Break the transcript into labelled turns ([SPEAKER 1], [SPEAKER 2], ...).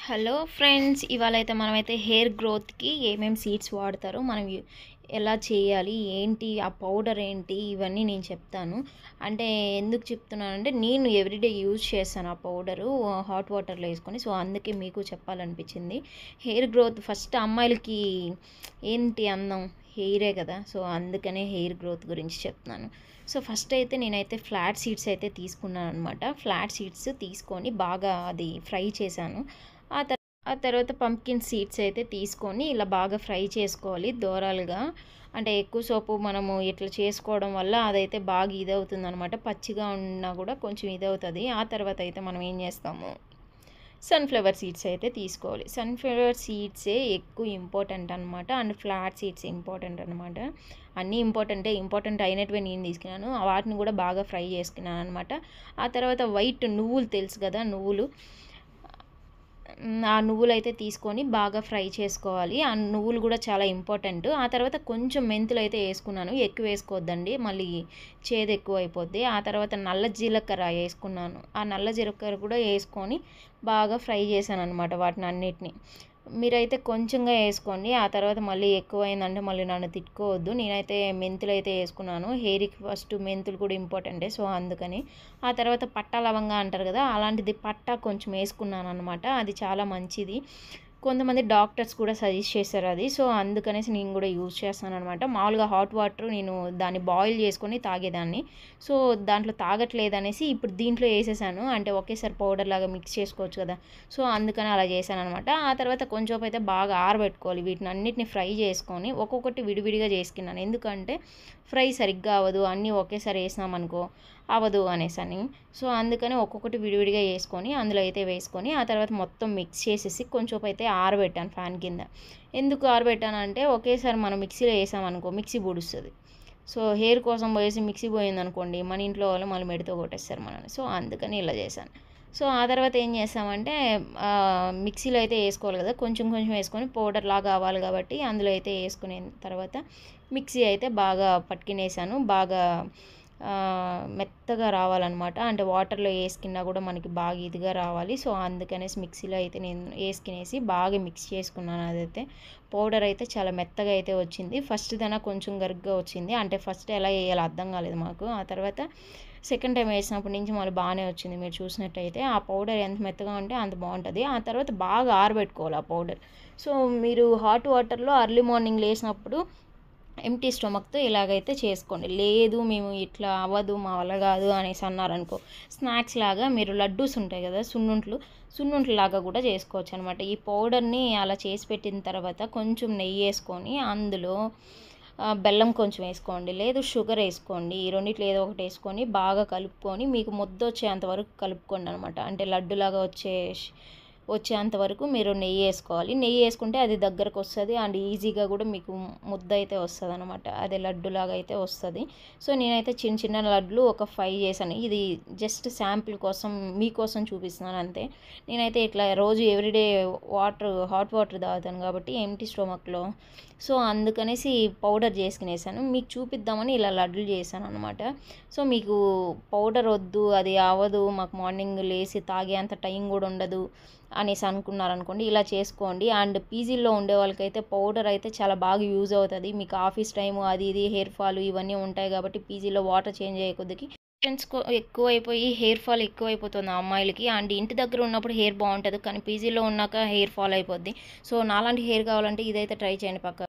[SPEAKER 1] Hello friends, ఇవాళైతే మనమైతే hair గ్రోత్కి ఏమేమి సీడ్స్ వాడతారో మనం ఎలా చేయాలి, ఏంటి ఆ పౌడర్ ఏంటి, ఇవన్నీ నేను చెప్తాను. అంటే ఎందుకు చెప్తున్నానంటే నేను ఎవ్రీడే యూజ్ చేస్తాను ఆ పౌడరు హాట్ వాటర్లో వేసుకొని. సో అందుకే మీకు చెప్పాలనిపించింది. హెయిర్ గ్రోత్ ఫస్ట్ అమ్మాయిలకి ఏంటి అందం హెయిరే కదా. సో అందుకనే హెయిర్ గ్రోత్ గురించి చెప్తున్నాను. సో ఫస్ట్ అయితే నేనైతే ఫ్లాట్ సీడ్స్ అయితే తీసుకున్నాను అనమాట. ఫ్లాట్ సీడ్స్ తీసుకొని బాగా అది ఫ్రై చేశాను. ఆ తర్వాత పంప్కిన్ సీడ్స్ అయితే తీసుకొని ఇలా బాగా ఫ్రై చేసుకోవాలి దోరలుగా. అంటే ఎక్కువ సోపు మనము ఇట్లా చేసుకోవడం వల్ల అదైతే బాగా ఇదవుతుంది అనమాట. పచ్చిగా ఉన్నా కూడా కొంచెం ఇదవుతుంది. ఆ తర్వాత అయితే మనం ఏం చేస్తాము, సన్ఫ్లవర్ సీడ్స్ అయితే తీసుకోవాలి. సన్ఫ్లవర్ సీడ్సే ఎక్కువ ఇంపార్టెంట్ అనమాట. అండ్ ఫ్లాట్ సీడ్స్ ఇంపార్టెంట్ అనమాట. అన్నీ ఇంపార్టెంట్ అయినట్టువే నేను తీసుకున్నాను. వాటిని కూడా బాగా ఫ్రై చేసుకున్నాను అనమాట. ఆ తర్వాత వైట్ నువ్వులు తెలుసు కదా, ఆ నువ్వులు అయితే తీసుకొని బాగా ఫ్రై చేసుకోవాలి. ఆ నువ్వులు కూడా చాలా ఇంపార్టెంట్. ఆ తర్వాత కొంచెం మెంతులు అయితే వేసుకున్నాను, ఎక్కువ వేసుకోవద్దండి, మళ్ళీ చేదు ఎక్కువ అయిపోద్ది. ఆ తర్వాత నల్ల జీలకర్ర వేసుకున్నాను. ఆ నల్ల జీలకర్ర కూడా వేసుకొని బాగా ఫ్రై చేశాను అనమాట వాటిని అన్నిటిని. మీరైతే కొంచెంగా వేసుకోండి. ఆ తర్వాత మళ్ళీ ఎక్కువైందంటే మళ్ళీ నన్ను తిట్టుకోవద్దు. నేనైతే మెంతులు అయితే వేసుకున్నాను. హెయిర్కి ఫస్ట్ మెంతులు కూడా ఇంపార్టెంటే, సో అందుకని. ఆ తర్వాత పట్టా లవంగా అంటారు కదా, అలాంటిది పట్టా కొంచెం వేసుకున్నాను అనమాట. అది చాలా మంచిది. కొంతమంది డాక్టర్స్ కూడా సజెస్ట్ చేశారు అది. సో అందుకనేసి నేను కూడా యూజ్ చేస్తాను అనమాట. మామూలుగా హాట్ వాటర్ నేను దాన్ని బాయిల్ చేసుకొని తాగేదాన్ని. సో దాంట్లో తాగట్లేదు అనేసి ఇప్పుడు దీంట్లో వేసేసాను. అంటే ఒకేసారి పౌడర్ లాగా మిక్స్ చేసుకోవచ్చు కదా, సో అందుకని అలా చేశాను అనమాట. ఆ తర్వాత కొంచెం అయితే బాగా ఆరబెట్టుకోవాలి. వీటిని అన్నిటిని ఫ్రై చేసుకొని ఒక్కొక్కటి విడివిడిగా చేసుకున్నాను. ఎందుకంటే ఫ్రై సరిగ్గా అవ్వదు, అన్నీ ఒకేసారి వేసినామనుకో అవ్వదు అనేసని. సో అందుకని ఒక్కొక్కటి విడివిడిగా వేసుకొని అందులో అయితే వేసుకొని ఆ తర్వాత మొత్తం మిక్స్ చేసేసి కొంచెం అయితే ఆరబెట్టాను ఫ్యాన్ కింద. ఎందుకు ఆరబెట్టానంటే ఒకేసారి మనం మిక్సీలో వేసామనుకో మిక్సీ పొడుస్తుంది. సో హెయిర్ కోసం పోయేసి మిక్సీ పోయిందనుకోండి, మన ఇంట్లో వాళ్ళు మళ్ళీ మెడితో కొట్టేస్తారు మనని. సో అందుకని ఇలా చేశాను. సో ఆ తర్వాత ఏం చేస్తామంటే మిక్సీలో అయితే వేసుకోవాలి కదా, కొంచెం కొంచెం వేసుకొని పౌడర్ లాగా అవ్వాలి కాబట్టి అందులో అయితే వేసుకునే తర్వాత మిక్సీ అయితే బాగా పట్టుకునేసాను. బాగా మెత్తగా రావాలన్నమాట. అంటే వాటర్లో వేసుకున్నా కూడా మనకి బాగా ఇదిగా రావాలి. సో అందుకనేసి మిక్సీలో అయితే నేను వేసుకునేసి బాగా మిక్స్ చేసుకున్నాను. అదైతే పౌడర్ అయితే చాలా మెత్తగా అయితే వచ్చింది. ఫస్ట్ దాన కొంచెం గరుగ్గా వచ్చింది. అంటే ఫస్ట్ ఎలా వేయాలో అర్థం కాలేదు మాకు. ఆ తర్వాత సెకండ్ టైం వేసినప్పటి నుంచి మళ్ళీ బాగానే వచ్చింది. మీరు చూసినట్టయితే ఆ పౌడర్ ఎంత మెత్తగా ఉంటే అంత బాగుంటుంది. ఆ తర్వాత బాగా ఆరబెట్టుకోవాలి ఆ పౌడర్. సో మీరు హాట్ వాటర్లో అర్లీ మార్నింగ్ లేసినప్పుడు ఎంటీ స్టొమక్తో ఇలాగైతే చేసుకోండి. లేదు మేము ఇట్లా అవ్వదు, మా వల్ల కాదు అనేసి అన్నారనుకో, స్నాక్స్ లాగా మీరు లడ్డూస్ ఉంటాయి కదా, సున్నుంట్లు లాగా కూడా చేసుకోవచ్చు అనమాట. ఈ పౌడర్ని అలా చేసి పెట్టిన తర్వాత కొంచెం నెయ్యి వేసుకొని అందులో బెల్లం కొంచెం వేసుకోండి, లేదు షుగర్ వేసుకోండి. ఈ రెండిట్లో ఏదో ఒకటి వేసుకొని బాగా కలుపుకొని మీకు ముద్ద వచ్చేంత వరకు కలుపుకోండి అనమాట. అంటే లడ్డులాగా వచ్చేంత వరకు మీరు నెయ్యి వేసుకోవాలి. నెయ్యి వేసుకుంటే అది దగ్గరకు వస్తుంది అండ్ ఈజీగా కూడా మీకు ముద్ద అయితే వస్తుంది అనమాట. అదే లడ్డులాగా అయితే వస్తుంది. సో నేనైతే చిన్న చిన్న లడ్లు ఒక 5 చేశాను. ఇది జస్ట్ శాంపిల్ కోసం మీకోసం చూపిస్తున్నాను అంతే. నేనైతే ఇట్లా రోజు ఎవ్రీడే హాట్ వాటర్ తాగుతాను కాబట్టి ఎంటీ స్టొమక్లో. సో అందుకనేసి పౌడర్ చేసుకునేసాను. మీకు చూపిద్దామని ఇలా లడ్లు చేశాను అనమాట. సో మీకు పౌడర్ వద్దు, అది అవ్వదు, మాకు మార్నింగ్ లేసి తాగే అంత టైం కూడా ఉండదు అనేసి అనుకున్నారనుకోండి, ఇలా చేసుకోండి. అండ్ పీజీల్లో ఉండే వాళ్ళకైతే పౌడర్ అయితే చాలా బాగా యూజ్ అవుతుంది. మీకు ఆఫీస్ టైము అది ఇది హెయిర్ ఫాల్ ఇవన్నీ ఉంటాయి కాబట్టి పీజీలో వాటర్ చేంజ్ అయ్యే కొద్దికి ఎక్కువైపోయి హెయిర్ ఫాల్ ఎక్కువైపోతుంది అమ్మాయిలకి. అండ్ ఇంటి దగ్గర ఉన్నప్పుడు హెయిర్ బాగుంటుంది, కానీ పీజీలో ఉన్నాక హెయిర్ ఫాల్ అయిపోద్ది. సో నాలాంటి హెయిర్ కావాలంటే ఇదైతే ట్రై చేయండి పక్క.